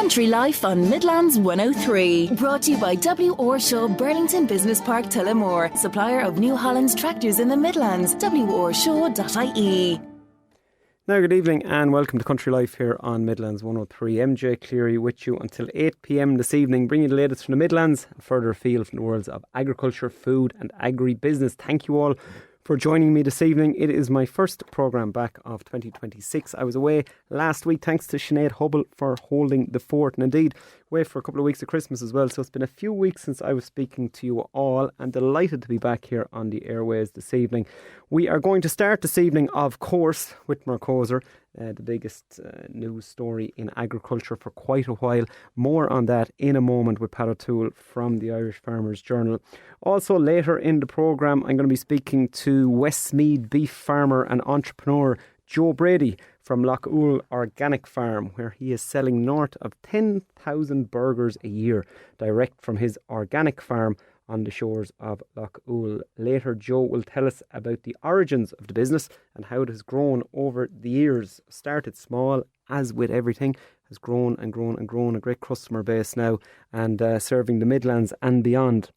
Country Life on Midlands 103. Brought to you by W. Orshaw, Burlington Business Park, Tullamore. Supplier of New Holland's tractors in the Midlands. worshaw.ie. Now, good evening and welcome to Country Life here on Midlands 103. MJ Clery with you until 8 p.m. this evening, bringing you the latest from the Midlands and further afield from the worlds of agriculture, food and agri-business. Thank you all for joining me this evening. It is my first programme back of 2026. I was away last week, thanks to Sinead Hubble for holding the fort, and indeed away for a couple of weeks of Christmas as well. So it's been a few weeks since I was speaking to you all, and delighted to be back here on the airways this evening. We are going to start this evening, of course, with Mercosur, the biggest news story in agriculture for quite a while. More on that in a moment with Pat O'Toole from the Irish Farmers Journal. Also later in the programme, I'm going to be speaking to Westmeath beef farmer and entrepreneur Joe Brady from Loch Oul Organic Farm, where he is selling north of 10,000 burgers a year direct from his organic farm on the shores of Loch Oul. Later, Joe will tell us about the origins of the business and how it has grown over the years. Started small, as with everything, has grown and grown and grown. A great customer base now, and serving the Midlands and beyond.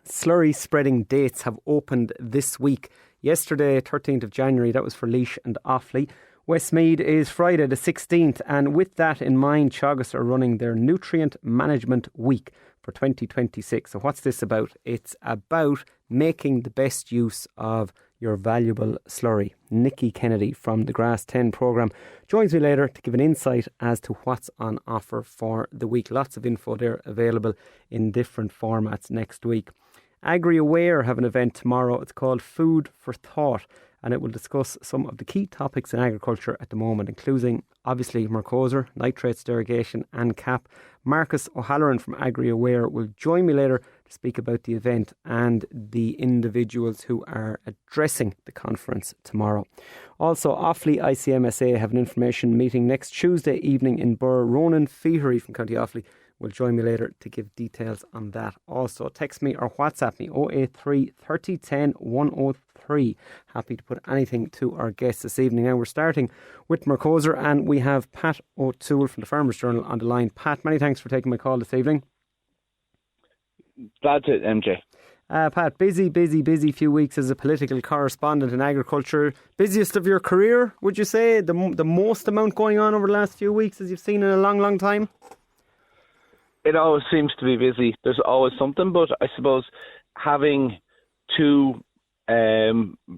Slurry spreading dates have opened this week. Yesterday, 13th of January, that was for Laois and Offaly. Westmeath is Friday the 16th, and with that in mind, Teagasc are running their Nutrient Management Week for 2026. So what's this about? It's about making the best use of your valuable slurry. Nikki Kennedy from the Grass 10 programme joins me later to give an insight as to what's on offer for the week. Lots of info there available in different formats next week. Agri-Aware have an event tomorrow. It's called Food for Thought, and it will discuss some of the key topics in agriculture at the moment, including obviously Mercosur, nitrates derogation and CAP. Marcus O'Halloran from Agri-Aware will join me later to speak about the event and the individuals who are addressing the conference tomorrow. Also, Offaly ICMSA have an information meeting next Tuesday evening in Burr. Ronan Feehery from County Offaly will join me later to give details on that. Also, text me or WhatsApp me 083 30 10 103. Happy to put anything to our guests this evening. Now we're starting with Mercosur, and we have Pat O'Toole from the Farmers Journal on the line. Pat, many thanks for taking my call this evening. Glad to, MJ. Pat, busy few weeks as a political correspondent in agriculture. Busiest of your career, would you say? The most amount going on over the last few weeks as you've seen in a long time? It always seems to be busy. There's always something, but I suppose having two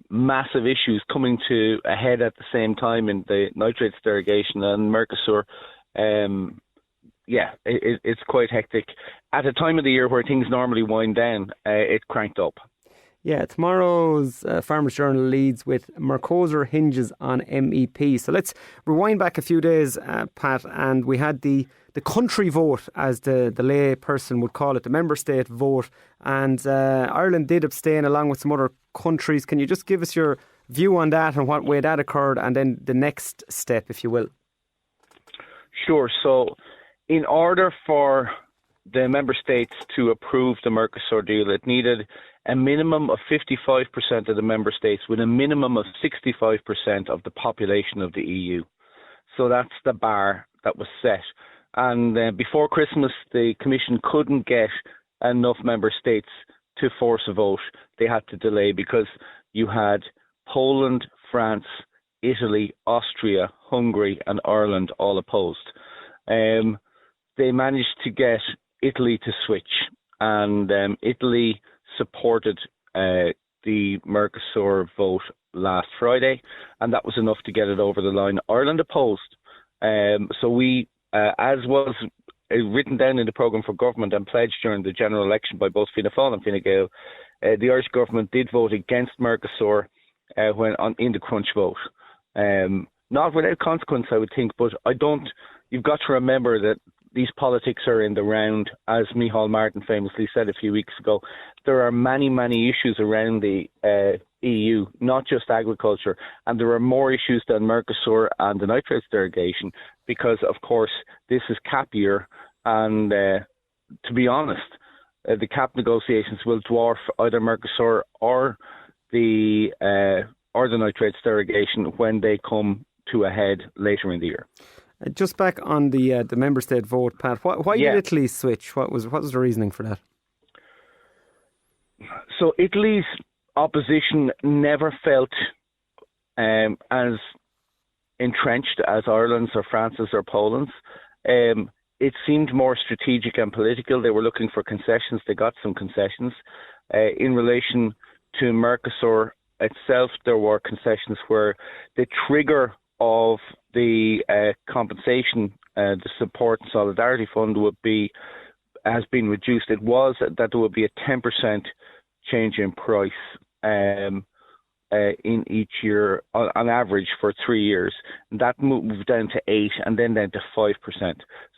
massive issues coming to a head at the same time in the nitrates derogation and Mercosur, it's quite hectic. At a time of the year where things normally wind down, it cranked up. Yeah, tomorrow's Farmers Journal leads with Mercosur hinges on MEP. So let's rewind back a few days, Pat, and we had the country vote, as the lay person would call it, the member state vote, and Ireland did abstain along with some other countries. Can you just give us your view on that and what way that occurred, and then the next step, if you will? Sure. So in order for the member states to approve the Mercosur deal, it needed a minimum of 55% of the member states with a minimum of 65% of the population of the EU. So that's the bar that was set. And before Christmas, the Commission couldn't get enough member states to force a vote. They had to delay because you had Poland, France, Italy, Austria, Hungary and Ireland all opposed. They managed to get Italy to switch, and Italy supported the Mercosur vote last Friday, and that was enough to get it over the line. Ireland opposed. So we, as was written down in the programme for government and pledged during the general election by both Fianna Fáil and Fine Gael, the Irish government did vote against Mercosur in the crunch vote. Not without consequence, I would think, but you've got to remember that these politics are in the round. As Micheál Martin famously said a few weeks ago, there are many, many issues around the EU, not just agriculture, and there are more issues than Mercosur and the nitrates derogation because, of course, this is CAP year, and to be honest, the CAP negotiations will dwarf either Mercosur or the nitrates derogation when they come to a head later in the year. Just back on the member state vote, Pat. Why did Italy switch? What was the reasoning for that? So Italy's opposition never felt as entrenched as Ireland's or France's or Poland's. It seemed more strategic and political. They were looking for concessions. They got some concessions. In relation to Mercosur itself, there were concessions where the trigger of the compensation, the support and solidarity fund has been reduced. It was that there would be a 10% change in price in each year on average for 3 years. And that moved down to 8% and then down to 5%.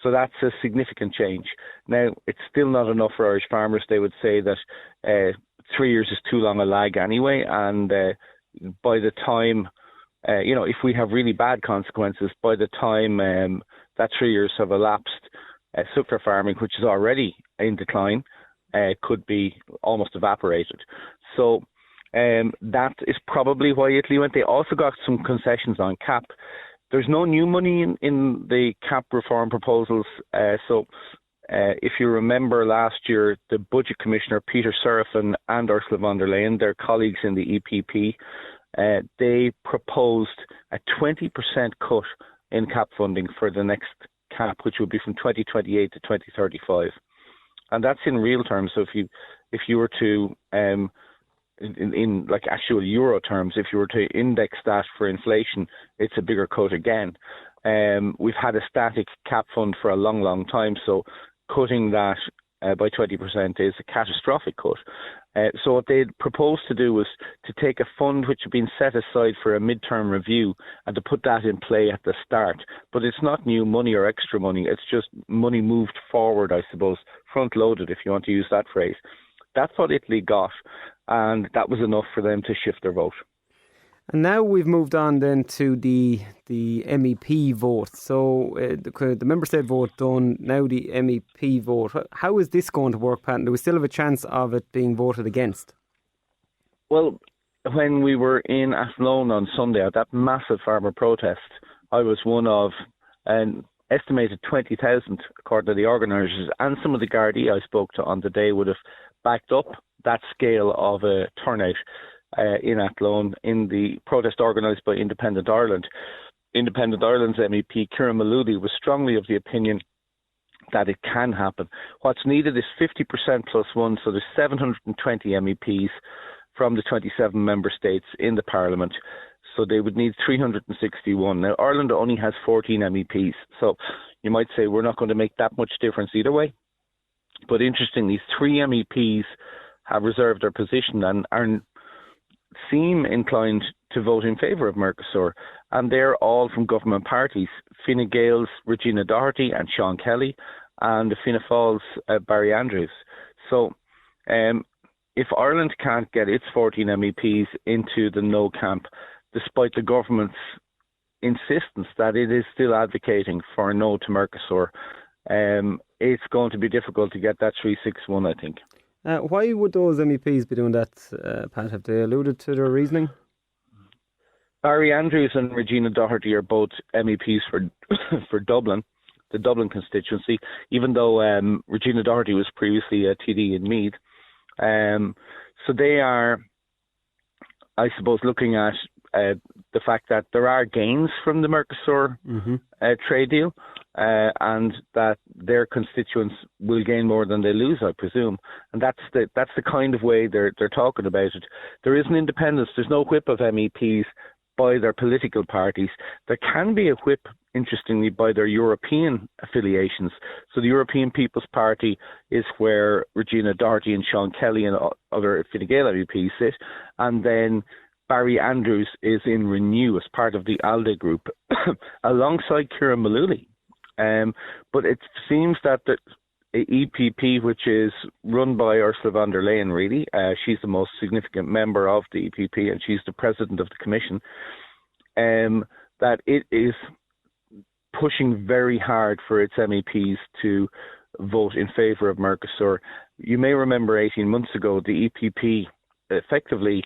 So that's a significant change. Now, it's still not enough for Irish farmers. They would say that 3 years is too long a lag anyway. And by the time, if we have really bad consequences, by the time that 3 years have elapsed, sugar farming, which is already in decline, could be almost evaporated. So that is probably why Italy went. They also got some concessions on CAP. There's no new money in the CAP reform proposals. So if you remember last year, the Budget Commissioner, Peter Serafin, and Ursula von der Leyen, their colleagues in the EPP, they proposed a 20% cut in CAP funding for the next CAP, which would be from 2028 to 2035. And that's in real terms. So if you were to in like actual euro terms, if you were to index that for inflation, it's a bigger cut again. We've had a static cap fund for a long, long time, so cutting that by 20% is a catastrophic cut. So what they proposed to do was to take a fund which had been set aside for a midterm review and to put that in play at the start. But it's not new money or extra money. It's just money moved forward, I suppose, front-loaded, if you want to use that phrase. That's what Italy got, and that was enough for them to shift their vote. And now we've moved on then to the MEP vote. So the member state vote done, now the MEP vote. How is this going to work, Pat? Do we still have a chance of it being voted against? Well, when we were in Athlone on Sunday at that massive farmer protest, I was one of an estimated 20,000, according to the organisers, and some of the Gardaí I spoke to on the day would have backed up that scale of a turnout in Athlone in the protest organised by Independent Ireland. Independent Ireland's MEP, Kieran Maludi, was strongly of the opinion that it can happen. What's needed is 50% plus one, so there's 720 MEPs from the 27 member states in the Parliament. So they would need 361. Now, Ireland only has 14 MEPs, so you might say we're not going to make that much difference either way. But interestingly, 3 MEPs have reserved their position and seem inclined to vote in favour of Mercosur. And they're all from government parties. Fine Gael's Regina Doherty and Sean Kelly, and the Fianna Fáil's Barry Andrews. So if Ireland can't get its 14 MEPs into the no camp, despite the government's insistence that it is still advocating for a no to Mercosur, it's going to be difficult to get that 361, I think. Why would those MEPs be doing that, Pat? Have they alluded to their reasoning? Barry Andrews and Regina Doherty are both MEPs for Dublin, the Dublin constituency, even though Regina Doherty was previously a TD in Meath. So they are, I suppose, looking at the fact that there are gains from the Mercosur trade deal, and that their constituents will gain more than they lose, I presume. And that's the kind of way they're talking about it. There is an independence. There's no whip of MEPs by their political parties. There can be a whip, interestingly, by their European affiliations. So the European People's Party is where Regina Doherty and Sean Kelly and other Fine Gael MEPs sit, and then Barry Andrews is in Renew as part of the ALDE group, alongside Kieran Maluli. But it seems that the EPP, which is run by Ursula von der Leyen, really, she's the most significant member of the EPP and she's the president of the Commission, that it is pushing very hard for its MEPs to vote in favour of Mercosur. You may remember 18 months ago, the EPP effectively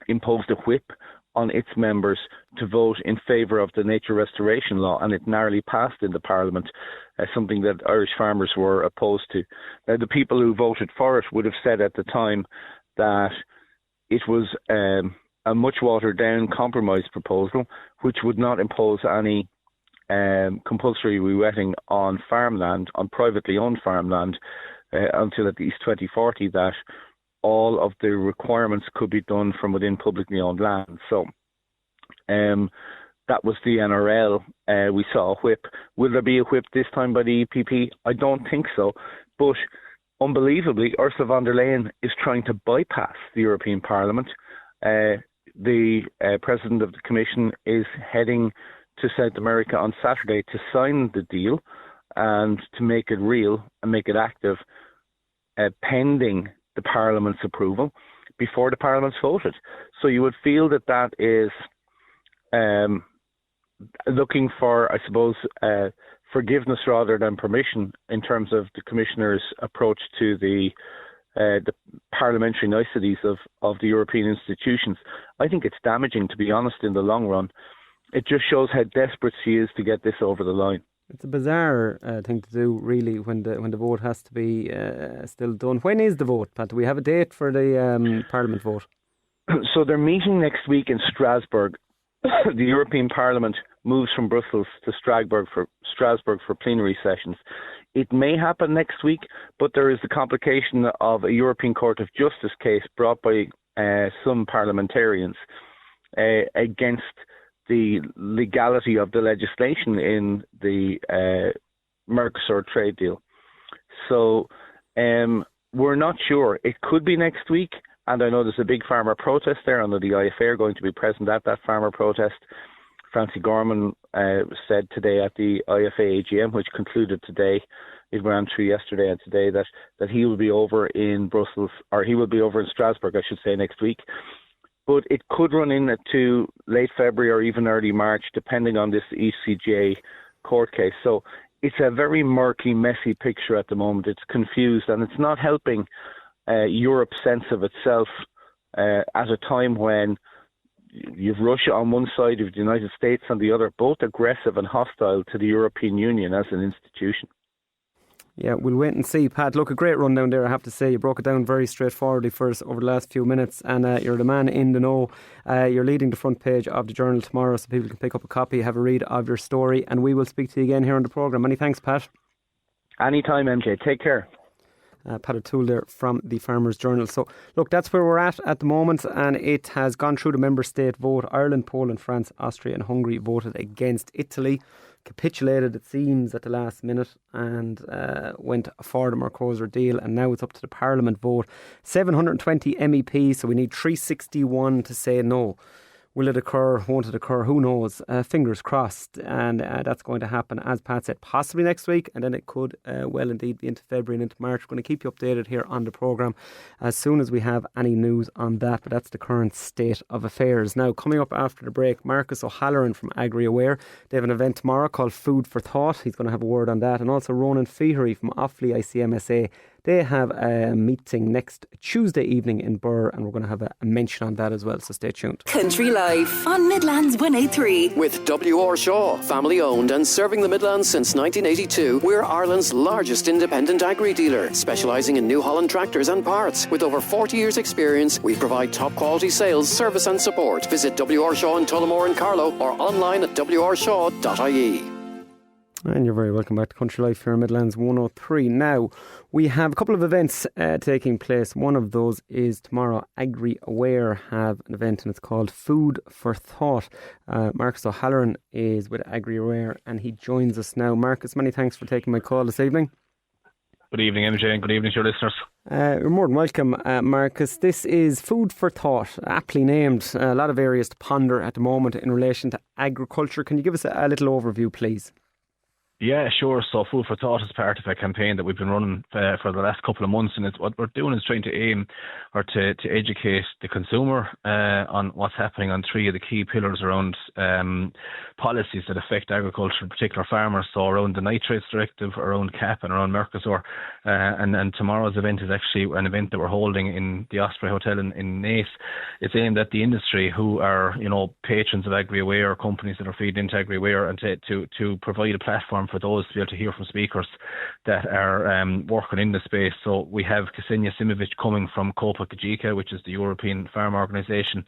imposed a whip on its members to vote in favour of the nature restoration law, and it narrowly passed in the Parliament, something that Irish farmers were opposed to. Now, the people who voted for it would have said at the time that it was a much watered down compromise proposal, which would not impose any compulsory rewetting on farmland, on privately owned farmland, until at least 2040, that all of the requirements could be done from within publicly owned land. So that was the NRL. We saw a whip. Will there be a whip this time by the EPP? I don't think so. But unbelievably, Ursula von der Leyen is trying to bypass the European Parliament. The President of the Commission is heading to South America on Saturday to sign the deal and to make it real and make it active, pending the Parliament's approval before the Parliament's voted. So you would feel that that is looking for, I suppose, forgiveness rather than permission in terms of the Commissioner's approach to the parliamentary niceties of the European institutions. I think it's damaging, to be honest, in the long run. It just shows how desperate she is to get this over the line. It's a bizarre thing to do, really, when the vote has to be still done. When is the vote, Pat? Do we have a date for the Parliament vote? So they're meeting next week in Strasbourg. The European Parliament moves from Brussels to Strasbourg for plenary sessions. It may happen next week, but there is the complication of a European Court of Justice case brought by some parliamentarians against the legality of the legislation in the Mercosur trade deal. So we're not sure. It could be next week, and I know there's a big farmer protest there. I know the IFA are going to be present at that farmer protest. Francie Gorman said today at the IFA AGM, which concluded today, it ran through yesterday and today, that he will be over in Brussels, or he will be over in Strasbourg, I should say, next week. But it could run into late February or even early March, depending on this ECJ court case. So it's a very murky, messy picture at the moment. It's confused, and it's not helping Europe's sense of itself at a time when you've Russia on one side, you've the United States on the other, both aggressive and hostile to the European Union as an institution. Yeah, we'll wait and see, Pat. Look, a great rundown there, I have to say. You broke it down very straightforwardly for us over the last few minutes, and you're the man in the know. You're leading the front page of the Journal tomorrow, so people can pick up a copy, have a read of your story, and we will speak to you again here on the programme. Many thanks, Pat. Anytime, MJ. Take care. Pat O'Toole there from the Farmers Journal. So, look, that's where we're at the moment, and it has gone through the member state vote. Ireland, Poland, France, Austria and Hungary voted against. Italy capitulated, it seems, at the last minute and went for the Mercosur deal, and now it's up to the Parliament vote. 720 MEPs, so we need 361 to say no. Will it occur? Won't it occur? Who knows? Fingers crossed. And that's going to happen, as Pat said, possibly next week. And then it could well indeed be into February and into March. We're going to keep you updated here on the programme as soon as we have any news on that. But that's the current state of affairs. Now, coming up after the break, Marcus O'Halloran from AgriAware. They have an event tomorrow called Food for Thought. He's going to have a word on that. And also Ronan Feehery from Offaly ICMSA. They have a meeting next Tuesday evening in Birr, and we're going to have a mention on that as well, so stay tuned. Country Life on Midlands 103. With W.R. Shaw, family owned and serving the Midlands since 1982, we're Ireland's largest independent agri-dealer, specialising in New Holland tractors and parts. With over 40 years' experience, we provide top quality sales, service and support. Visit W.R. Shaw in Tullamore and Carlow or online at wrshaw.ie. And you're very welcome back to Country Life here in Midlands 103. Now, we have a couple of events taking place. One of those is tomorrow. AgriAware have an event and it's called Food for Thought. Marcus O'Halloran is with AgriAware and he joins us now. Marcus, many thanks for taking my call this evening. Good evening, MJ, and good evening to your listeners. You're more than welcome, Marcus. This is Food for Thought, aptly named. A lot of areas to ponder at the moment in relation to agriculture. Can you give us a little overview, please? Yeah, sure. So Food for Thought is part of a campaign that we've been running for the last couple of months, and what we're doing is trying to aim or to educate the consumer on what's happening on three of the key pillars around policies that affect agriculture, in particular farmers. So around the Nitrates Directive, around CAP, and around Mercosur. And tomorrow's event is actually an event that we're holding in the Osprey Hotel in Naas. It's aimed at the industry who are, patrons of AgriAware, companies that are feeding into AgriAware, and to provide a platform for those to be able to hear from speakers that are working in the space. So we have Ksenia Simovic coming from Copa Cogeca, which is the European Farm Organisation.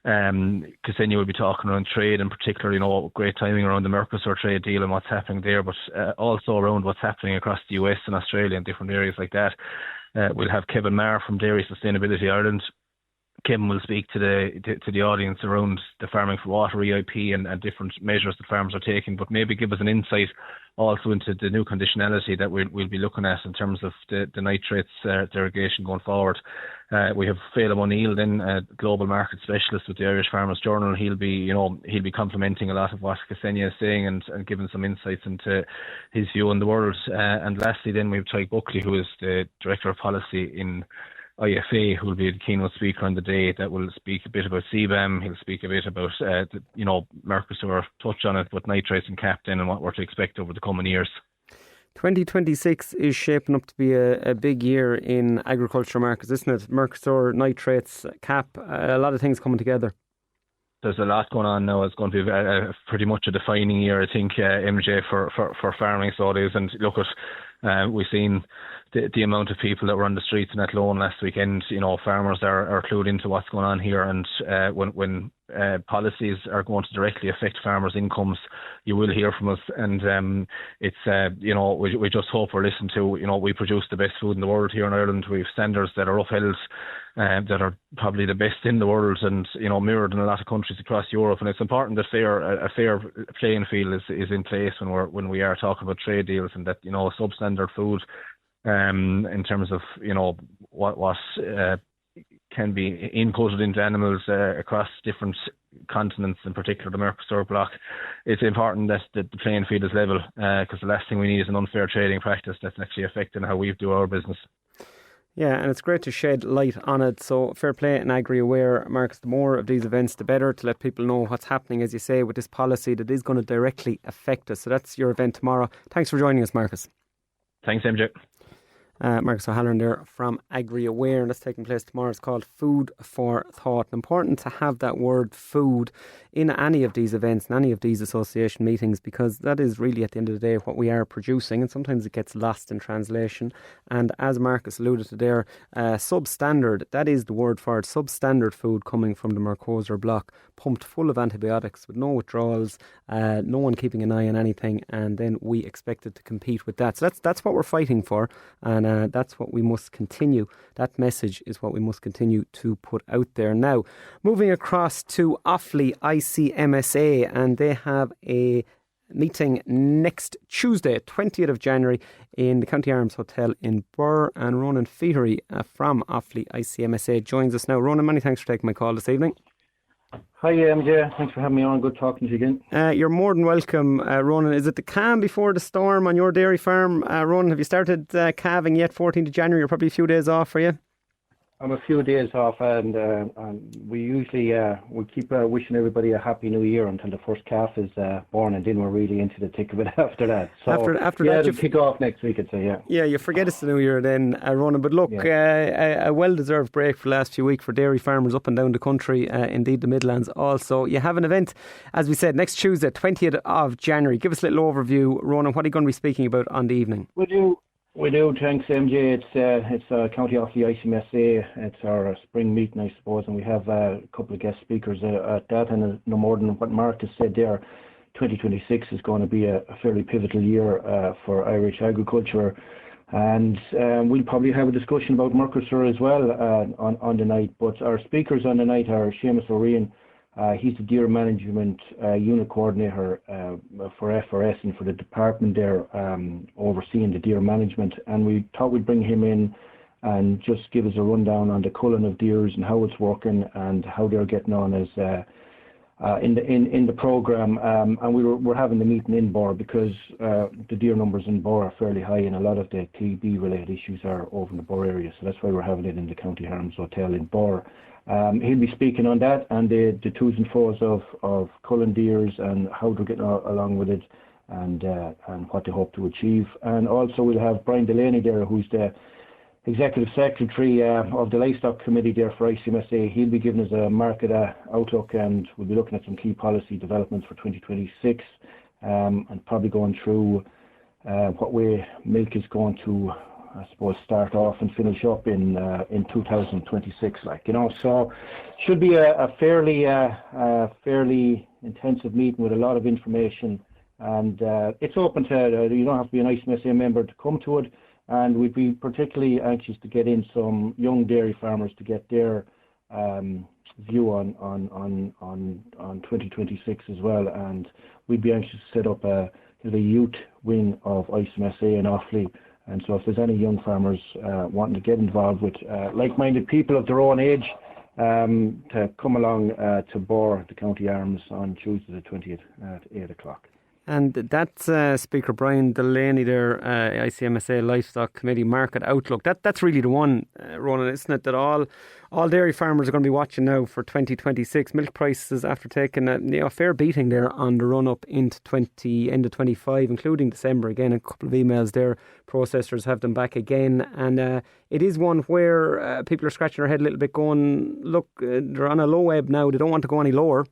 Ksenia will be talking around trade, in particular, great timing around the Mercosur trade deal and what's happening there, but also around what's happening across the US and Australia and different areas like that. We'll have Kevin Marr from Dairy Sustainability Ireland. Kevin will speak to the audience around the Farming for Water EIP and different measures that farmers are taking, but maybe give us an insight also into the new conditionality that we'll be looking at in terms of the nitrates derogation going forward. We have Phelim O'Neill, then a global market specialist with the Irish Farmers Journal. He'll be complementing a lot of what Ksenia is saying and giving some insights into his view on the world. And lastly, then we have Ty Buckley, who is the Director of Policy in IFA, who will be the keynote speaker on the day, that will speak a bit about CBAM. He'll speak a bit about, Mercosur, touch on it, but nitrates and CAP then, and what we're to expect over the coming years. 2026 is shaping up to be a big year in agriculture markets, isn't it? Mercosur, nitrates, CAP, a lot of things coming together. There's a lot going on now. It's going to be pretty much a defining year, I think, MJ, for farming. So it is. And look at, we've seen the amount of people that were on the streets in Athlone last weekend. Farmers are clued into what's going on here, and when policies are going to directly affect farmers' incomes, you will hear from us. And it's we just hope we're listened to. We produce the best food in the world here in Ireland. We have standards that are upheld, that are probably the best in the world, and mirrored in a lot of countries across Europe. And it's important that a fair playing field is in place when we are talking about trade deals, and that substandard food, in terms of what can be inputted into animals across different continents, in particular the Mercosur bloc. It's important that the playing field is level, because the last thing we need is an unfair trading practice that's actually affecting how we do our business. Yeah, and it's great to shed light on it. So fair play and AgriAware, Marcus, the more of these events, the better, to let people know what's happening, as you say, with this policy that is going to directly affect us. So that's your event tomorrow. Thanks for joining us, Marcus. Thanks, MJ. Marcus O'Halloran there from AgriAware, and that's taking place tomorrow. It's called Food for Thought. And important to have that word food in any of these events, in any of these association meetings, because that is really, at the end of the day, what we are producing, and sometimes it gets lost in translation. And as Marcus alluded to there, substandard, that is the word for it, substandard food coming from the Mercosur bloc, pumped full of antibiotics with no withdrawals, no one keeping an eye on anything, and then we expected to compete with that. So that's what we're fighting for, and that's what we must continue. That message is what we must continue to put out there. Now, moving across to Offaly ICMSA, and they have a meeting next Tuesday, 20th of January, in the County Arms Hotel in Birr, and Ronan Feehery from Offaly ICMSA joins us now. Ronan, many thanks for taking my call this evening. Hi MJ, thanks for having me on. Good talking to you again. You're more than welcome, Ronan. Is it the calm before the storm on your dairy farm? Ronan, have you started calving yet? 14th of January, you're probably a few days off, for you? I'm a few days off, and we usually we keep wishing everybody a happy new year until the first calf is born, and then we're really into the thick of it after that. So after that, it'll kick off next week, I'd say. Yeah, you forget it's the new year then, Ronan. But look, a well-deserved break for the last few weeks for dairy farmers up and down the country, indeed the Midlands also. You have an event, as we said, next Tuesday, 20th of January. Give us a little overview, Ronan. What are you going to be speaking about on the evening? We do, thanks MJ. It's County Offaly ICMSA. It's our spring meeting, I suppose, and we have a couple of guest speakers at that. And no more than what Mark has said there, 2026 is going to be a fairly pivotal year for Irish agriculture. And we'll probably have a discussion about Mercosur as well on the night. But our speakers on the night are Seamus O'Rian. He's the Deer Management Unit Coordinator for FRS and for the department there, overseeing the deer management. And we thought we'd bring him in and just give us a rundown on the culling of deers and how it's working and how they're getting on as in the programme, and we're having the meeting in Bor because the deer numbers in Bor are fairly high, and a lot of the TB related issues are over in the Bor area. So that's why we're having it in the County Arms Hotel in Bor. He'll be speaking on that and the to's and fro's of culling deers and how they're getting along with it, and what they hope to achieve. And also we'll have Brian Delaney there, who's the Executive Secretary of the Livestock Committee there for ICMSA. He'll be giving us a market outlook, and we'll be looking at some key policy developments for 2026, and probably going through what way milk is going to, I suppose, start off and finish up in 2026. So should be a fairly intensive meeting with a lot of information, and it's open to, you don't have to be an ICMSA member to come to it. And we'd be particularly anxious to get in some young dairy farmers to get their view on 2026 as well. And we'd be anxious to set up a youth wing of ICMSA in Offaly. And so if there's any young farmers wanting to get involved with like-minded people of their own age, to come along to Bor, the County Arms, on Tuesday the 20th at 8 o'clock. And that's Speaker Brian Delaney there, ICMSA Livestock Committee Market Outlook. That's really the one, Ronan, isn't it? That all dairy farmers are going to be watching now for 2026. Milk prices, after taking a fair beating there on the run up into end of 25, including December again. A couple of emails there. Processors have them back again, and it is one where people are scratching their head a little bit, going, look, they're on a low ebb now. They don't want to go any lower.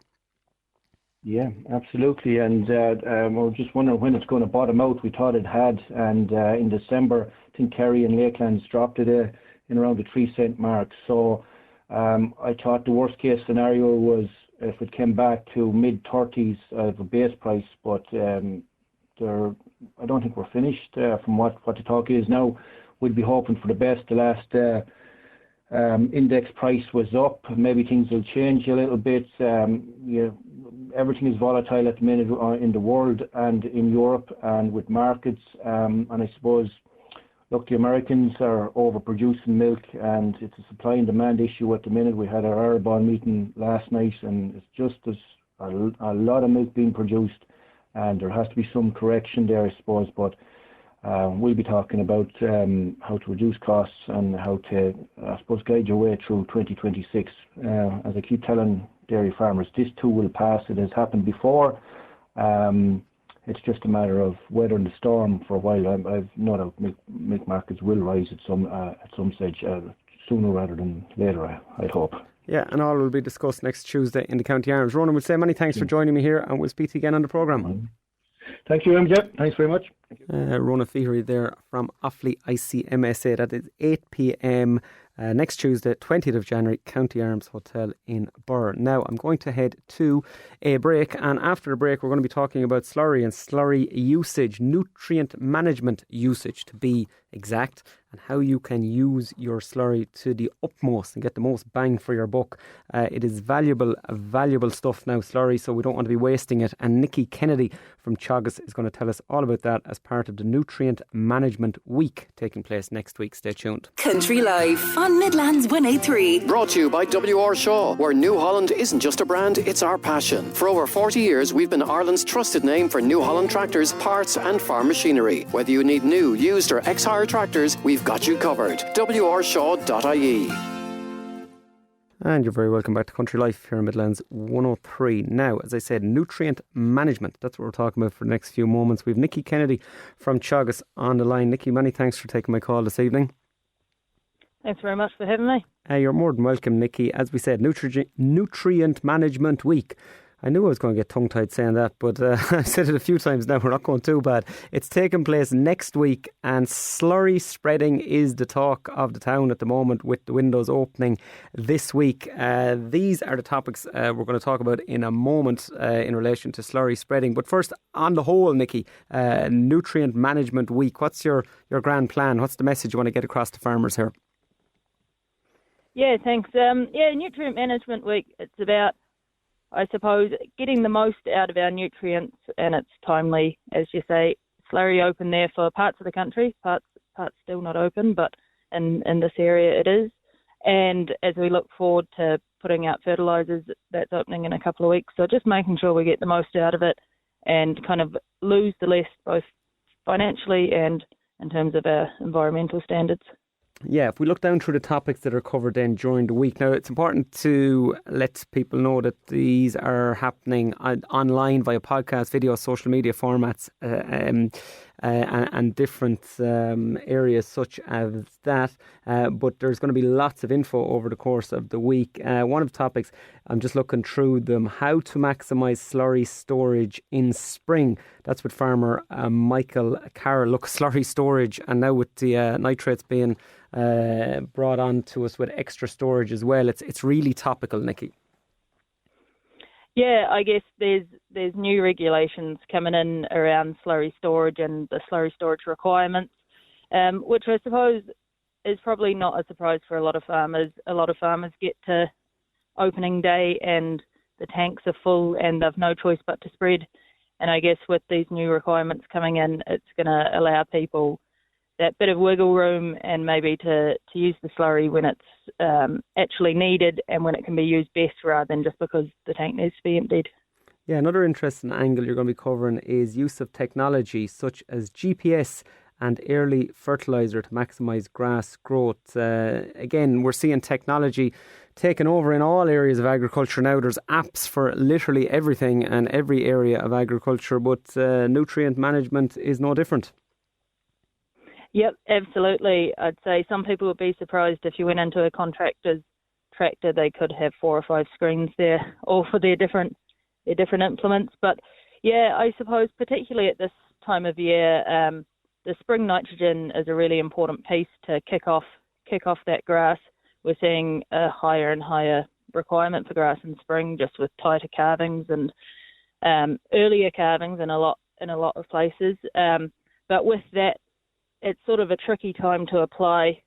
Yeah, absolutely. And we're just wondering when it's going to bottom out. We thought it had, and in December, I think Kerry and Lakelands dropped it in around the 3 cent mark. So I thought the worst case scenario was if it came back to mid-30s of a base price, but I don't think we're finished from what the talk is now. We'd be hoping for the best. The last index price was up. Maybe things will change a little bit. Everything is volatile at the minute in the world and in Europe and with markets. And I suppose, look, the Americans are overproducing milk, and it's a supply and demand issue at the minute. We had our Arabon meeting last night, and it's just there's a lot of milk being produced, and there has to be some correction there, I suppose. But we'll be talking about how to reduce costs and how to, I suppose, guide your way through 2026. As I keep telling dairy farmers, this too will pass. It has happened before. It's just a matter of weathering the storm for a while. I've no doubt milk markets will rise at some stage, sooner rather than later, I hope. Yeah, and all will be discussed next Tuesday in the County Arms. Ronan will say many thanks for joining me here, and we'll speak to you again on the programme. Thank you, MJ. Thanks very much. Ronan Feehery there from Offaly ICMSA. That is 8 p.m. Next Tuesday, 20th of January, County Arms Hotel in Bor. Now, I'm going to head to a break, and after the break, we're going to be talking about slurry and slurry usage, nutrient management usage to be exact, and how you can use your slurry to the utmost and get the most bang for your buck. It is valuable stuff now, slurry, so we don't want to be wasting it. And Nikki Kennedy from Teagasc is going to tell us all about that as part of the Nutrient Management Week taking place next week. Stay tuned. Country Life on Midlands 103. Brought to you by W.R. Shaw, where New Holland isn't just a brand, it's our passion. For over 40 years, we've been Ireland's trusted name for New Holland tractors, parts and farm machinery. Whether you need new, used or ex-hire tractors, we've got you covered. wrshaw.ie. And you're very welcome back to Country Life here in Midlands 103. Now, as I said, nutrient management. That's what we're talking about for the next few moments. We have Nikki Kennedy from Teagasc on the line. Nikki, many thanks for taking my call this evening. Thanks very much for having me. You're more than welcome, Nikki. As we said, Nutrient Management Week. I knew I was going to get tongue-tied saying that, but I've said it a few times now. We're not going too bad. It's taking place next week, and slurry spreading is the talk of the town at the moment, with the windows opening this week. These are the topics we're going to talk about in a moment in relation to slurry spreading. But first, on the whole, Nikki, Nutrient Management Week, what's your grand plan? What's the message you want to get across to farmers here? Yeah, thanks. Nutrient Management Week, it's about, I suppose, getting the most out of our nutrients, and it's timely, as you say. Slurry open there for parts of the country, parts still not open, but in this area it is. And as we look forward to putting out fertilisers that's opening in a couple of weeks. So just making sure we get the most out of it and kind of lose the less, both financially and in terms of our environmental standards. Yeah, if we look down through the topics that are covered then during the week. Now, it's important to let people know that these are happening online via podcast, video, social media formats and different areas such as that. But there's going to be lots of info over the course of the week. One of the topics, I'm just looking through them, how to maximise slurry storage in spring. That's with farmer Michael Carroll. Look, slurry storage, and now with the nitrates being brought on to us with extra storage as well, it's really topical, Nikki. Yeah, I guess there's new regulations coming in around slurry storage and the slurry storage requirements, which I suppose is probably not a surprise for a lot of farmers. A lot of farmers get to opening day and the tanks are full and they've no choice but to spread. And I guess with these new requirements coming in, it's going to allow people that bit of wiggle room and maybe to use the slurry when it's actually needed and when it can be used best rather than just because the tank needs to be emptied. Yeah, another interesting angle you're going to be covering is use of technology such as GPS and early fertiliser to maximise grass growth. Again, we're seeing technology taking over in all areas of agriculture now. There's apps for literally everything and every area of agriculture, but nutrient management is no different. Yep, absolutely. I'd say some people would be surprised if you went into a contractor's tractor, they could have 4 or 5 screens there, all for their different implements. But yeah, I suppose particularly at this time of year, the spring nitrogen is a really important piece to kick off that grass. We're seeing a higher and higher requirement for grass in spring, just with tighter calvings and earlier calvings in a lot of places. But with that, it's sort of a tricky time to apply,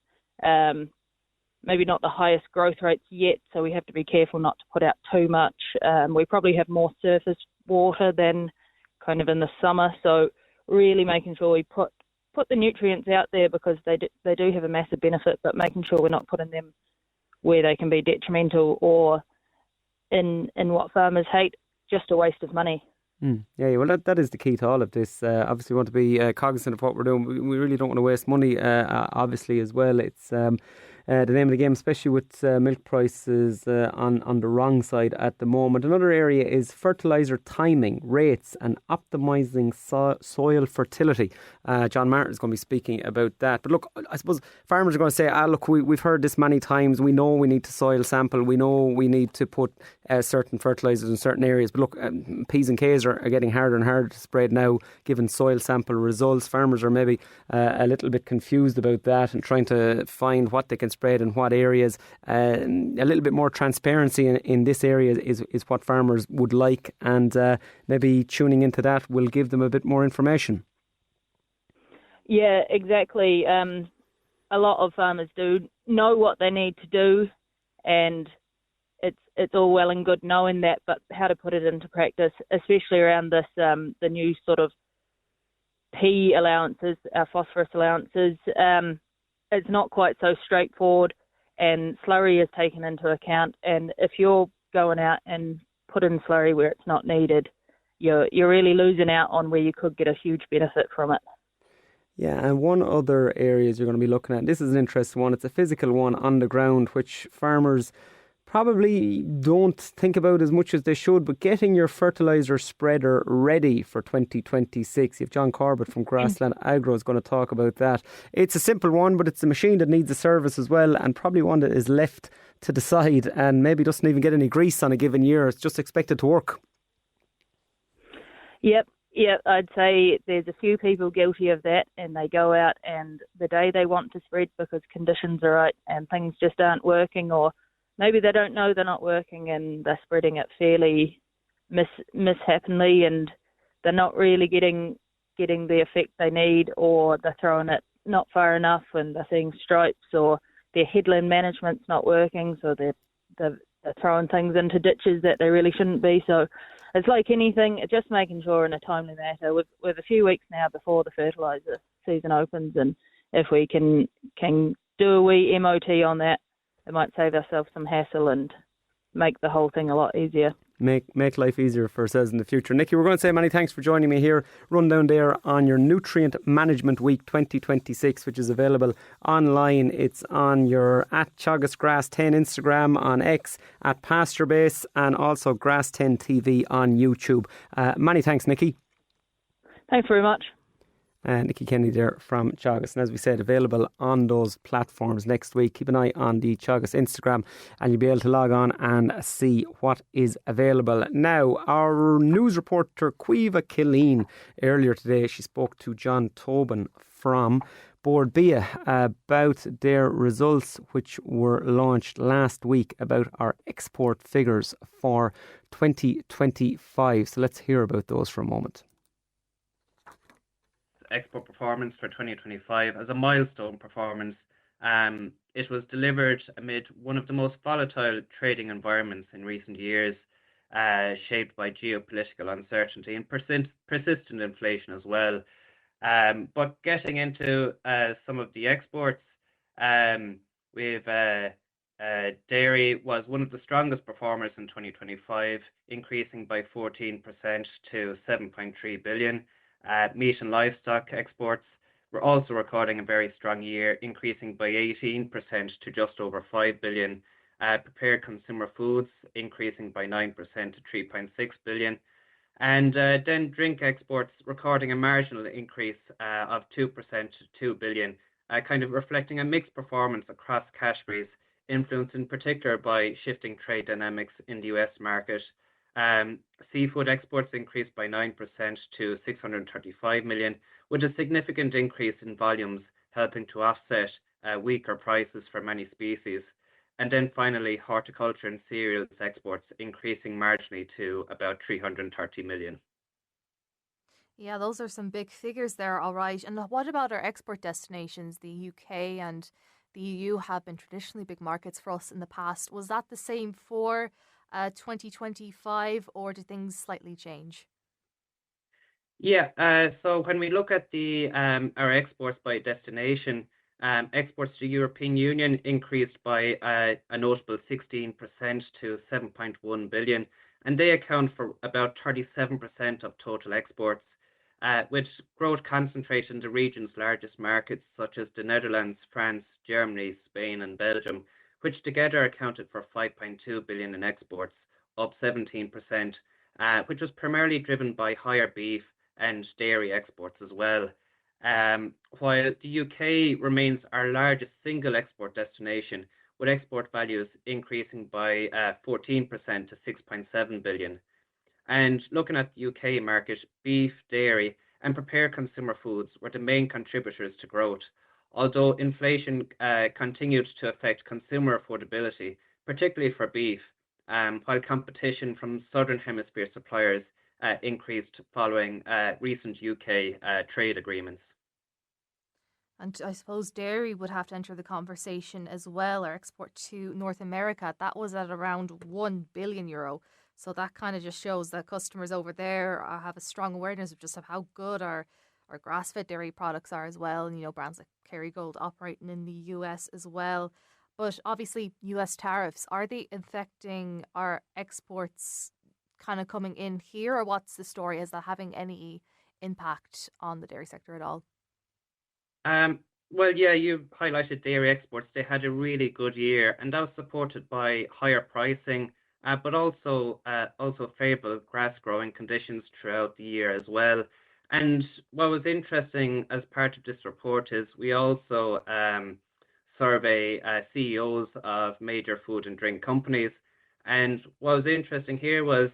maybe not the highest growth rates yet, so we have to be careful not to put out too much. We probably have more surface water than kind of in the summer, so really making sure we put the nutrients out there because they do have a massive benefit, but making sure we're not putting them where they can be detrimental or in what farmers hate, just a waste of money. Yeah, well, that is the key to all of this. Obviously, we want to be cognizant of what we're doing. We really don't want to waste money, obviously, as well. It's the name of the game, especially with milk prices on the wrong side at the moment. Another area is fertiliser timing, rates and optimising soil fertility. John Martin is going to be speaking about that. But look, I suppose farmers are going to say, look, we've heard this many times. We know we need to soil sample. We know we need to put certain fertilisers in certain areas. But look, P's and K's are getting harder and harder to spread now, given soil sample results. Farmers are maybe a little bit confused about that and trying to find what they can spread in what areas. A little bit more transparency in this area is what farmers would like, and maybe tuning into that will give them a bit more information. Yeah, exactly. A lot of farmers do know what they need to do, and it's all well and good knowing that, but how to put it into practice, especially around this the new sort of P allowances, our phosphorus allowances, it's not quite so straightforward, and slurry is taken into account. And if you're going out and putting slurry where it's not needed, you're really losing out on where you could get a huge benefit from it. Yeah, and one other area you're going to be looking at, this is an interesting one, it's a physical one on the ground, which farmers probably don't think about as much as they should, but getting your fertiliser spreader ready for 2026. You have John Corbett from Grassland Agro is going to talk about that. It's a simple one, but it's a machine that needs a service as well, and probably one that is left to the side and maybe doesn't even get any grease on a given year. It's just expected to work. Yep, I'd say there's a few people guilty of that, and they go out and the day they want to spread because conditions are right and things just aren't working, or maybe they don't know they're not working and they're spreading it fairly mishapenly, and they're not really getting the effect they need, or they're throwing it not far enough and they're seeing stripes, or their headland management's not working, so they're throwing things into ditches that they really shouldn't be. So it's like anything, just making sure in a timely manner. We've a few weeks now before the fertiliser season opens, and if we can do a wee MOT on that, it might save ourselves some hassle and make the whole thing a lot easier. Make life easier for ourselves in the future. Nikki, we're going to say many thanks for joining me here. Rundown there on your Nutrient Management Week 2026, which is available online. It's on your at Chagasgrass10 Instagram, on X, at Pasturebase, and also Grass10 TV on YouTube. Many thanks, Nikki. Thanks very much. Nikki Kennedy there from Chagas. And as we said, available on those platforms next week. Keep an eye on the Chagas Instagram and you'll be able to log on and see what is available. Now, our news reporter Caoimhe Killeen earlier today, she spoke to John Tobin from Board Bia about their results, which were launched last week, about our export figures for 2025. So let's hear about those for a moment. Export performance for 2025 as a milestone performance. It was delivered amid one of the most volatile trading environments in recent years, shaped by geopolitical uncertainty and persistent inflation as well. But getting into some of the exports, we've dairy was one of the strongest performers in 2025, increasing by 14% to 7.3 billion. Meat and livestock exports were also recording a very strong year, increasing by 18% to just over 5 billion. Prepared consumer foods increasing by 9% to 3.6 billion. And then drink exports recording a marginal increase of 2% to 2 billion, kind of reflecting a mixed performance across categories, influenced in particular by shifting trade dynamics in the US market. Seafood exports increased by 9% to 635 million, with a significant increase in volumes helping to offset weaker prices for many species. And then finally, horticulture and cereals exports increasing marginally to about 330 million. Yeah, those are some big figures there, all right. And what about our export destinations? The UK and the EU have been traditionally big markets for us in the past. Was that the same for 2025, or did things slightly change? Yeah, so when we look at the our exports by destination, exports to the European Union increased by a notable 16% to 7.1 billion, and they account for about 37% of total exports, with growth concentrated in the region's largest markets such as the Netherlands, France, Germany, Spain and Belgium, which together accounted for 5.2 billion in exports, up 17%, which was primarily driven by higher beef and dairy exports as well. While the UK remains our largest single export destination, with export values increasing by 14% to 6.7 billion. And looking at the UK market, beef, dairy and prepared consumer foods were the main contributors to growth, although inflation continued to affect consumer affordability, particularly for beef, while competition from Southern Hemisphere suppliers increased following recent UK trade agreements. And I suppose dairy would have to enter the conversation as well. Our export to North America, that was at around €1 billion. So that kind of just shows that customers over there have a strong awareness of just of how good our grass-fed dairy products are as well. And, you know, brands like Kerrygold operating in the US as well. But obviously, US tariffs, are they affecting our exports kind of coming in here? Or what's the story? Is that having any impact on the dairy sector at all? Well, yeah, you've highlighted dairy exports. They had a really good year, and that was supported by higher pricing, but also favourable grass growing conditions throughout the year as well. And what was interesting as part of this report is we also survey CEOs of major food and drink companies. And what was interesting here was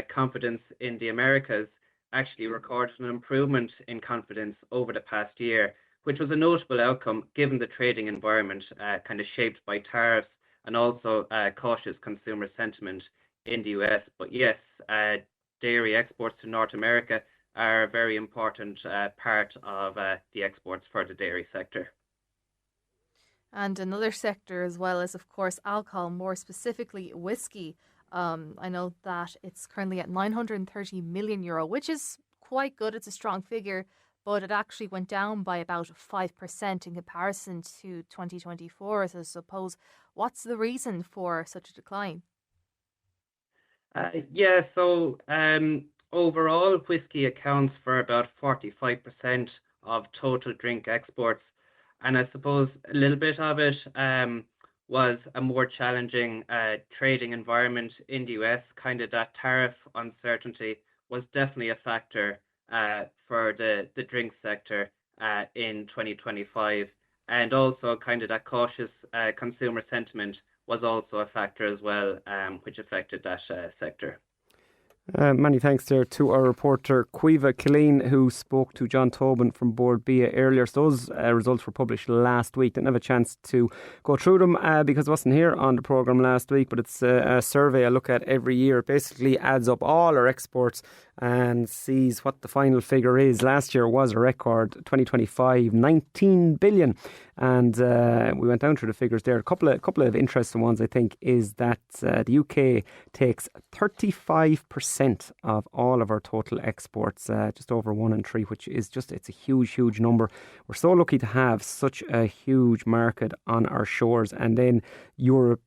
confidence in the Americas actually recorded an improvement in confidence over the past year, which was a notable outcome given the trading environment kind of shaped by tariffs and also cautious consumer sentiment in the US. But yes, dairy exports to North America are a very important part of the exports for the dairy sector. And another sector as well is, of course, alcohol, more specifically whiskey. I know that it's currently at €930 million, which is quite good. It's a strong figure, but it actually went down by about 5% in comparison to 2024. So I suppose, what's the reason for such a decline? Overall, whiskey accounts for about 45% of total drink exports. And I suppose a little bit of it was a more challenging trading environment in the US. Kind of that tariff uncertainty was definitely a factor for the drink sector in 2025. And also kind of that cautious consumer sentiment was also a factor as well, which affected that sector. Many thanks there to our reporter Caoimhe Killeen, who spoke to John Tobin from Board Bia earlier. So those results were published last week. Didn't have a chance to go through them because I wasn't here on the programme last week, but it's a survey I look at every year. It basically adds up all our exports and sees what the final figure is. Last year was a record, 2025, 19 billion. And we went down through the figures there. A couple of interesting ones, I think, is that the UK takes 35% of all of our total exports, just over 1 in 3, which is it's a huge number. We're so lucky to have such a huge market on our shores. And then Europe,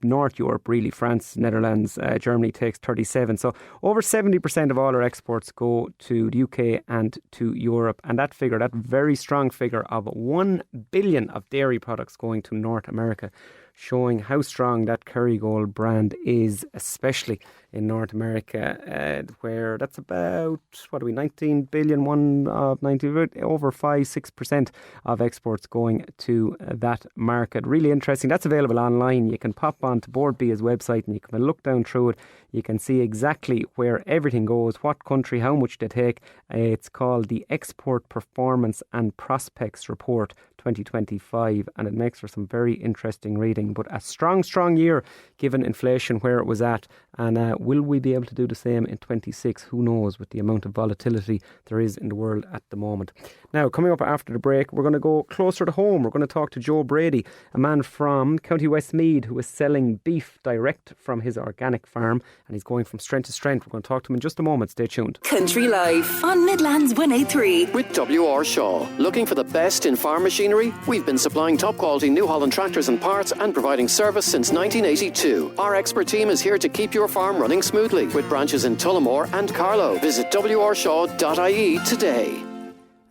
North Europe, really, France, Netherlands, Germany takes 37. So over 70% of all our exports go to the UK and to Europe. And that figure, that very strong figure of 1 billion of dairy products going to North America, showing how strong that Kerrygold brand is, especially in North America, where that's about, 19 billion, over 5-6% of exports going to that market. Really interesting. That's available online. You can pop on to Board Bia's website and you can look down through it. You can see exactly where everything goes, what country, how much they take. It's called the Export Performance and Prospects Report 2025, and it makes for some very interesting reading. But a strong year given inflation where it was at, and will we be able to do the same in 26? Who knows, with the amount of volatility there is in the world at the moment. Now, coming up after the break, we're going to go closer to home. We're going to talk to Joe Brady, a man from County Westmeath who is selling beef direct from his organic farm, and he's going from strength to strength. We're going to talk to him in just a moment. Stay tuned. Country Life on Midlands 103. With W.R. Shaw. Looking for the best in farm machinery? We've been supplying top quality New Holland tractors and parts and providing service since 1982. Our expert team is here to keep your farm running smoothly, with branches in Tullamore and Carlow. Visit wrshaw.ie today.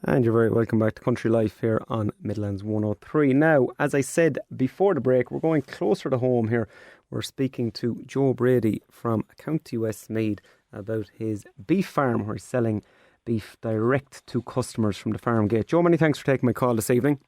And you're very welcome back to Country Life here on Midlands 103. Now, as I said before the break, we're going closer to home here. We're speaking to Joe Brady from County Westmeath about his beef farm, where he's selling beef direct to customers from the farm gate. Joe, many thanks for taking my call this evening.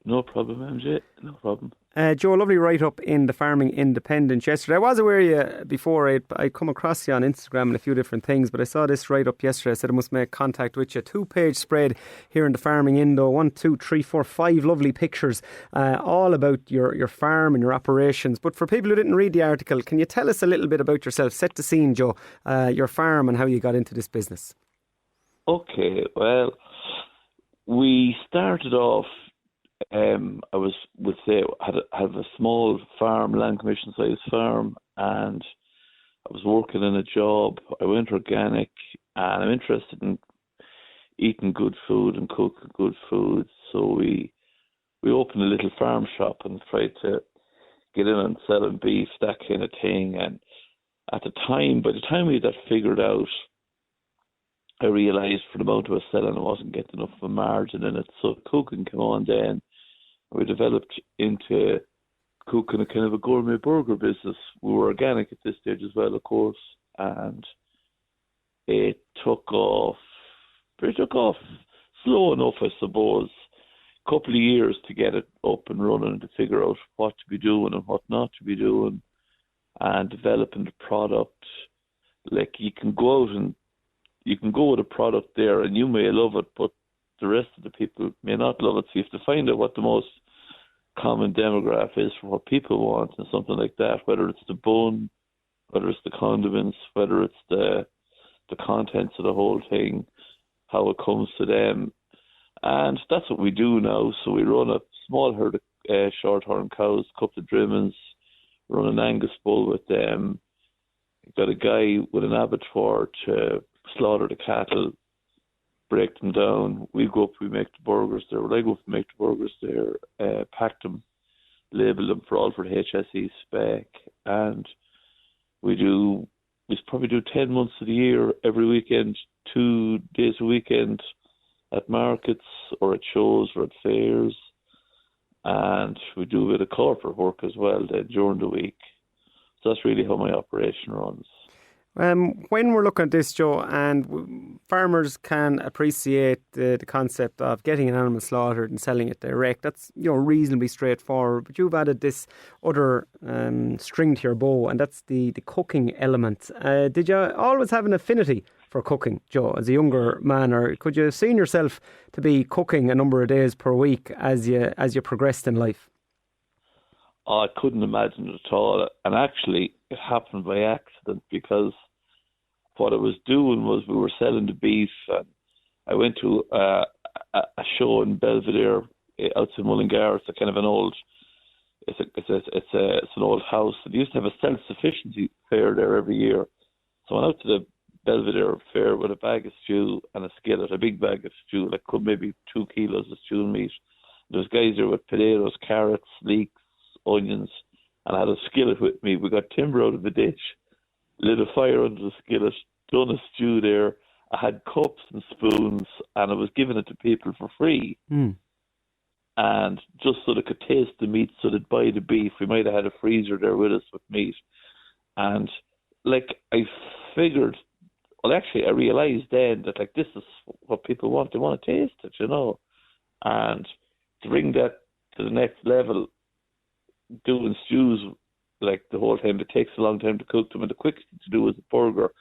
No problem, MJ. No problem. Joe, lovely write-up in the Farming Independent yesterday. I was aware of you before. I'd come across you on Instagram and a few different things, but I saw this write-up yesterday. I said I must make contact with you. 2-page spread here in the Farming Indo. 1, 2, 3, 4, 5 lovely pictures, all about your farm and your operations. But for people who didn't read the article, can you tell us a little bit about yourself? Set the scene, Joe, your farm and how you got into this business. Okay, well, we started off, I was had a small farm, land commission size farm, and I was working in a job. I went organic, and I'm interested in eating good food and cooking good food. So we opened a little farm shop and tried to get in on selling beef, that kind of thing. And by the time we had that figured out, I realised for the amount I was selling, I wasn't getting enough of a margin in it. So cooking came on then. We developed into cooking a kind of a gourmet burger business. We were organic at this stage as well, of course, and it took off slow enough, I suppose. A couple of years to get it up and running, to figure out what to be doing and what not to be doing, and developing the product. Like, you can go with a product there and you may love it, but the rest of the people may not love it. So you have to find out what the most common demographic is for what people want and something like that, whether it's the bun, whether it's the condiments, whether it's the contents of the whole thing, how it comes to them. And that's what we do now. So we run a small herd of short-horn cows, a couple of Drimmins, run an Angus bull with them. We've got a guy with an abattoir to slaughter the cattle, break them down. We go up, we make the burgers there. Well, I go up and make the burgers there, pack them, label them for the HSE spec, and we probably do 10 months of the year, every weekend, 2 days a weekend at markets or at shows or at fairs. And we do a bit of corporate work as well then during the week. So that's really how my operation runs. When we're looking at this, Joe, and farmers can appreciate the concept of getting an animal slaughtered and selling it direct, that's reasonably straightforward. But you've added this other string to your bow, and that's the cooking element. Did you always have an affinity for cooking, Joe, as a younger man, or could you have seen yourself to be cooking a number of days per week as you progressed in life? I couldn't imagine it at all. And actually, it happened by accident, because what I was doing was we were selling the beef. And I went to a show in Belvedere outside Mullingar. It's a kind of an old, it's an old house. They used to have a self-sufficiency fair there every year. So I went out to the Belvedere fair with a bag of stew and a skillet, a big bag of stew, like maybe 2 kilos of stew meat. There was guys there with potatoes, carrots, leeks, onions, and I had a skillet with me. We got timber out of the ditch, lit a fire under the skillet, done a stew there. I had cups and spoons, and I was giving it to people for free. And just so they could taste the meat, so they'd buy the beef. We might have had a freezer there with us with meat. And I figured, I realised then that this is what people want. They want to taste it, And to bring that to the next level, doing stews the whole time, it takes a long time to cook them, and the quickest thing to do was a burger.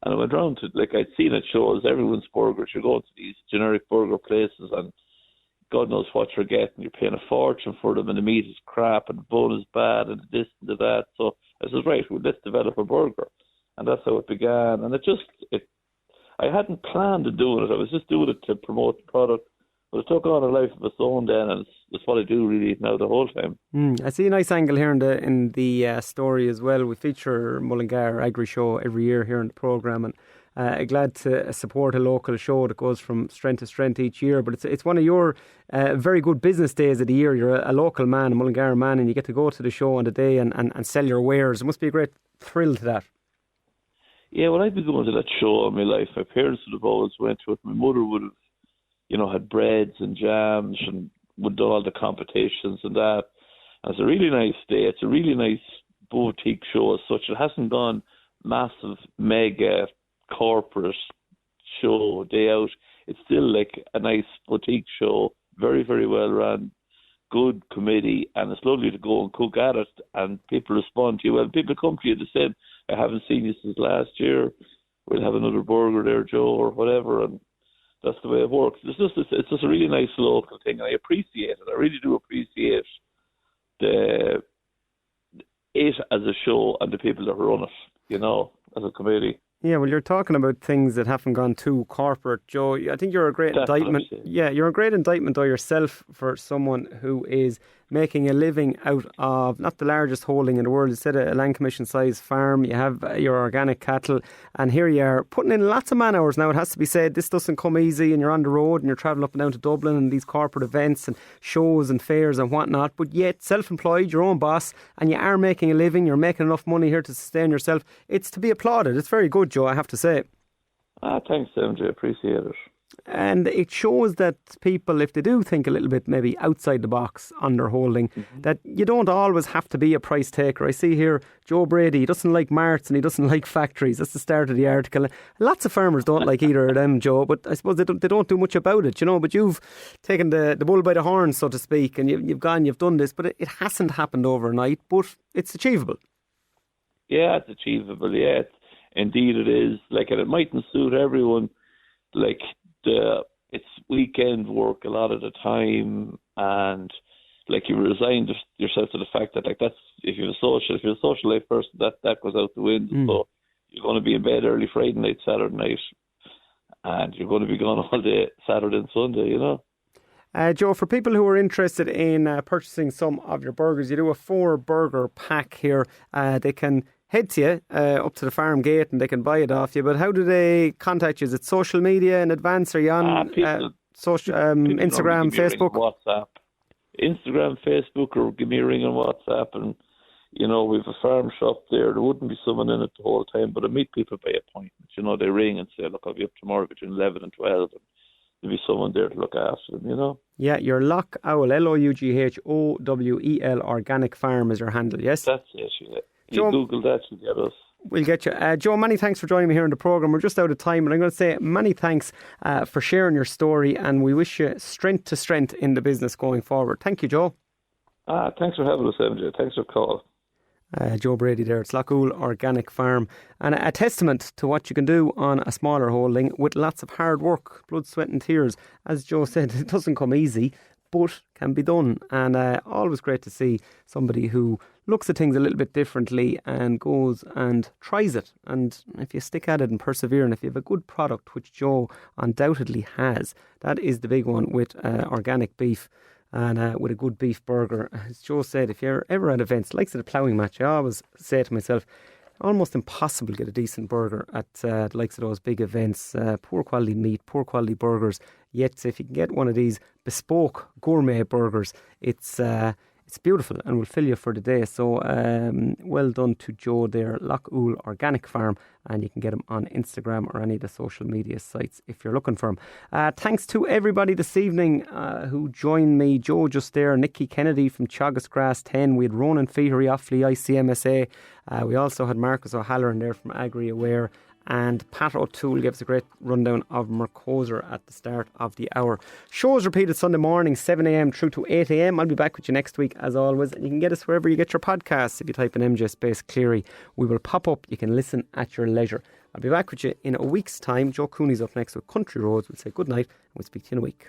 And I went round to I'd seen at shows, everyone's burgers. You're going to these generic burger places, and God knows what you're getting. You're paying a fortune for them, and the meat is crap, and the bone is bad, and this and that. So I said, right, well, let's develop a burger, and that's how it began. And I hadn't planned on doing it. I was just doing it to promote the product. But it took on a life of its own then, and it's what I do really now the whole time. I see a nice angle here in the story as well. We feature Mullingar Agri Show every year here in the programme, and glad to support a local show that goes from strength to strength each year. But it's one of your very good business days of the year. You're a local man, a Mullingar man, and you get to go to the show on the day and sell your wares. It must be a great thrill to that. Yeah, well, I've been going to that show all my life. My parents would have always went to it. My mother would have had breads and jams and would do all the competitions and that. And it's a really nice day. It's a really nice boutique show as such. It hasn't gone massive, mega corporate show day out. It's still a nice boutique show, very, very well run, good committee, and it's lovely to go and cook at it, and people respond to you. Well, people come to you to say, I haven't seen you since last year. We'll have another burger there, Joe, or whatever, and that's the way it works. It's just a really nice local thing, and I appreciate it. I really do appreciate it as a show and the people that run it, as a committee. Yeah, well, you're talking about things that haven't gone too corporate, Joe. I think you're a great indictment. Yeah, you're a great indictment of yourself for someone who is making a living out of not the largest holding in the world. Instead of a land commission size farm, you have your organic cattle, and here you are putting in lots of man hours. Now, it has to be said, this doesn't come easy, and you're on the road and you're travelling up and down to Dublin and these corporate events and shows and fairs and whatnot, but yet self-employed, your own boss, and you are making a living. You're making enough money here to sustain yourself. It's to be applauded. It's very good, Joe, I have to say. Thanks, MJ. Appreciate it. And it shows that people, if they do think a little bit maybe outside the box on their holding, that you don't always have to be a price taker. I see here Joe Brady, he doesn't like marts and he doesn't like factories. That's the start of the article. Lots of farmers don't like either of them, Joe, but I suppose they don't do much about it, but you've taken the bull by the horns, so to speak, and you've done this, but it hasn't happened overnight, but it's achievable. Yeah, it's achievable, yeah. Indeed it is. And it mightn't suit everyone. It's weekend work a lot of the time, and you resign yourself to the fact that that's if you're a social life person, that goes out the window. So you're going to be in bed early Friday night, Saturday night, and you're going to be gone all day Saturday and Sunday. Joe, for people who are interested in purchasing some of your burgers, you do a 4-burger pack here. They can head to you up to the farm gate and they can buy it off you. But how do they contact you? Is it social media in advance? Are you on Instagram, Facebook? WhatsApp. Instagram, Facebook, or give me a ring on WhatsApp. And You know, we've a farm shop there. There wouldn't be someone in it the whole time, but I meet people by appointment. You know, they ring and say, look, I'll be up tomorrow between 11 and 12. And there'll be someone there to look after them, you know. Yeah, your Loch Owl, LOUGHOWEL Organic Farm is your handle, yes? That's it, yeah. You Joe, Google that, you'll get us. We'll get you. Joe, many thanks for joining me here in the programme. We're just out of time, and I'm going to say many thanks for sharing your story, and we wish you strength to strength in the business going forward. Thank you, Joe. Thanks for having us, MJ. Thanks for the call. Joe Brady there. It's Loch Owl Organic Farm, and a testament to what you can do on a smaller holding with lots of hard work, blood, sweat and tears. As Joe said, it doesn't come easy, but can be done. And always great to see somebody who looks at things a little bit differently and goes and tries it. And if you stick at it and persevere, and if you have a good product, which Joe undoubtedly has, that is the big one with organic beef. And with a good beef burger. As Joe said, if you're ever at events, like at a ploughing match, I always say to myself, almost impossible to get a decent burger at the likes of those big events. Poor quality meat, poor quality burgers. Yet if you can get one of these bespoke gourmet burgers, it's beautiful and will fill you for the day. So well done to Joe there, Loch Owl Organic Farm, and you can get him on Instagram or any of the social media sites if you're looking for him. Thanks to everybody this evening who joined me. Joe just there, Nicky Kennedy from Teagasc Grass 10. We had Ronan Feehery, Offaly ICMSA. We also had Marcus O'Halloran there from Agri Aware. And Pat O'Toole gave us a great rundown of Mercoser at the start of the hour. Shows repeated Sunday morning, 7 a.m. through to 8 a.m. I'll be back with you next week as always. And you can get us wherever you get your podcasts. If you type in MJ space Clery, we will pop up. You can listen at your leisure. I'll be back with you in a week's time. Joe Cooney's up next with Country Roads. We'll say good night and we'll speak to you in a week.